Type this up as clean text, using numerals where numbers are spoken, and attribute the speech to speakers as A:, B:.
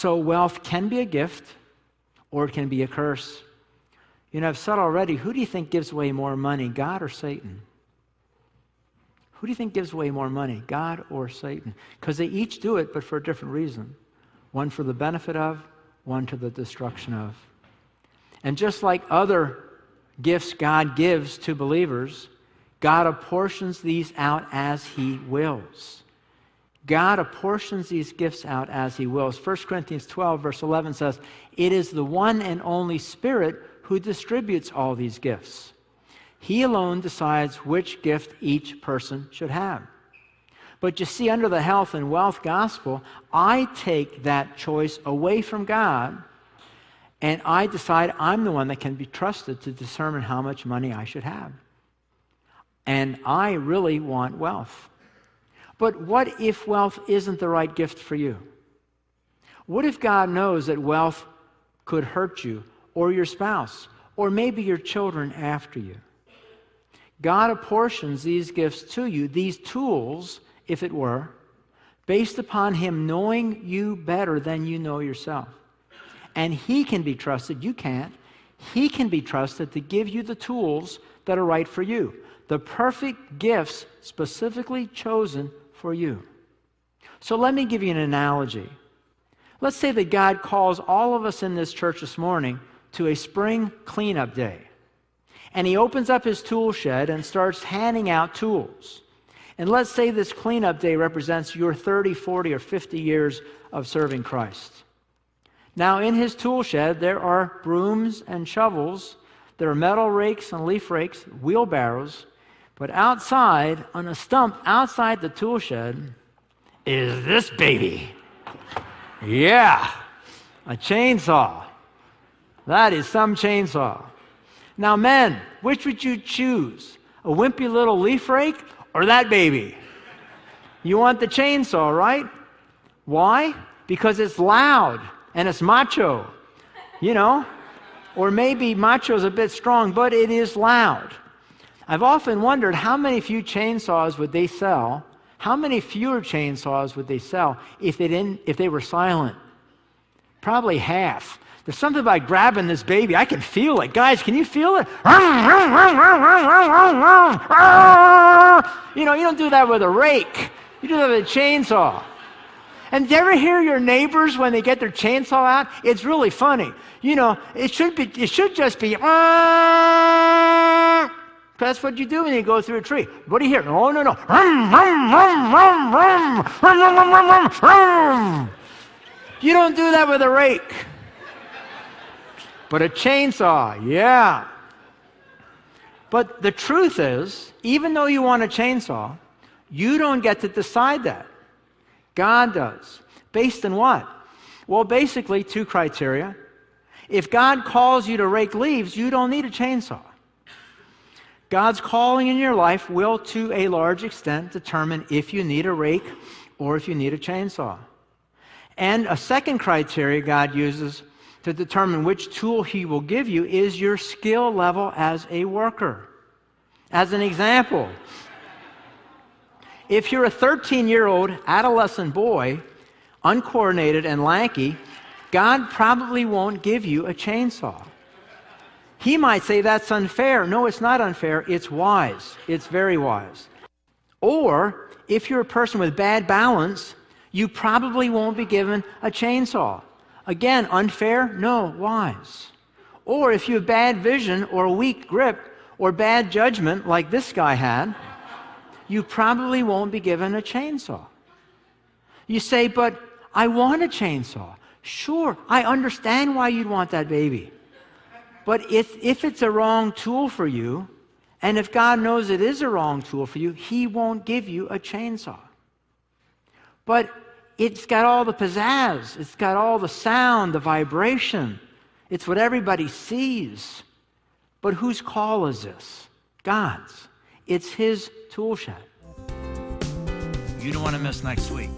A: So wealth can be a gift or it can be a curse. I've said already, who do you think gives away more money, God or Satan? Who do you think gives away more money, God or Satan? Because they each do it, but for a different reason. One for the benefit of, one to the destruction of. And just like other gifts God gives to believers, God apportions these out as He wills. God apportions these gifts out as He wills. 1 Corinthians 12, verse 11 says, "It is the one and only Spirit who distributes all these gifts. He alone decides which gift each person should have." But you see, under the health and wealth gospel, I take that choice away from God, and I decide I'm the one that can be trusted to determine how much money I should have. And I really want wealth. But what if wealth isn't the right gift for you? What if God knows that wealth could hurt you or your spouse or maybe your children after you? God apportions these gifts to you, these tools, if it were, based upon Him knowing you better than you know yourself. And He can be trusted, you can't. He can be trusted to give you the tools that are right for you. The perfect gifts specifically chosen for you. So let me give you an analogy. Let's say that God calls all of us in this church this morning to a spring cleanup day. And He opens up His tool shed and starts handing out tools. And let's say this cleanup day represents your 30, 40, or 50 years of serving Christ. Now in His tool shed, there are brooms and shovels, there are metal rakes and leaf rakes, wheelbarrows, but outside, on a stump outside the tool shed, is this baby. Yeah, a chainsaw. That is some chainsaw. Now men, which would you choose? A wimpy little leaf rake or that baby? You want the chainsaw, right? Why? Because it's loud and it's macho, Or maybe macho's a bit strong, but it is loud. I've often wondered how many fewer chainsaws would they sell if they were silent. Probably half. There's something about grabbing this baby. I can feel it. Guys, can you feel it? You don't do that with a rake. You do that with a chainsaw. And do you ever hear your neighbors when they get their chainsaw out? It's really funny. It should just be that's what you do when you go through a tree. What do you hear? Oh, no. You don't do that with a rake. But a chainsaw, yeah. But the truth is, even though you want a chainsaw, you don't get to decide that. God does. Based on what? Well, basically 2 criteria. If God calls you to rake leaves, you don't need a chainsaw. God's calling in your life will, to a large extent, determine if you need a rake or if you need a chainsaw. And a second criteria God uses to determine which tool He will give you is your skill level as a worker. As an example, if you're a 13-year-old adolescent boy, uncoordinated and lanky, God probably won't give you a chainsaw. He might say that's unfair. No, it's not unfair. It's wise. It's very wise. Or, if you're a person with bad balance, you probably won't be given a chainsaw. Again, unfair? No, wise. Or if you have bad vision or a weak grip or bad judgment like this guy had, you probably won't be given a chainsaw. You say, but I want a chainsaw. Sure, I understand why you'd want that baby. But if it's a wrong tool for you, and if God knows it is a wrong tool for you, He won't give you a chainsaw. But it's got all the pizzazz. It's got all the sound, the vibration. It's what everybody sees. But whose call is this? God's. It's His tool shed. You don't want to miss next week.